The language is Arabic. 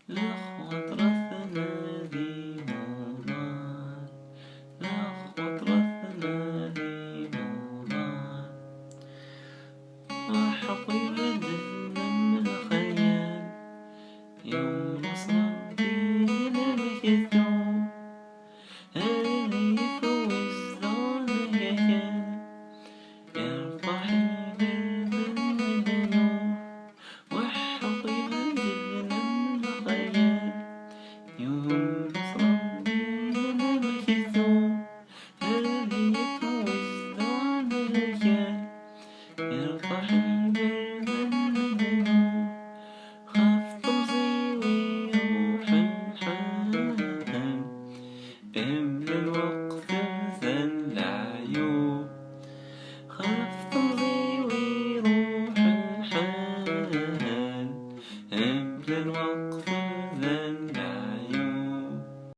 لخبط رثنا ذي موضان، لخبط رثنا ذي موضان، وحقي بدلنا من الخيال يوم نصرف فينا المكذوب، اللي يفوز ذون اليكال يرفع يبرد من الذنوب، وحقي بدلنا من الخيال يوم نصرف فينا المكذوب، اللي يفوز ذون اليكال يرفع يبرد من الذنوب. خاف طمزي ويروح الحال بمن الوقت مثل العيوب، خاف طمزي ويروح الحال بمن الوقت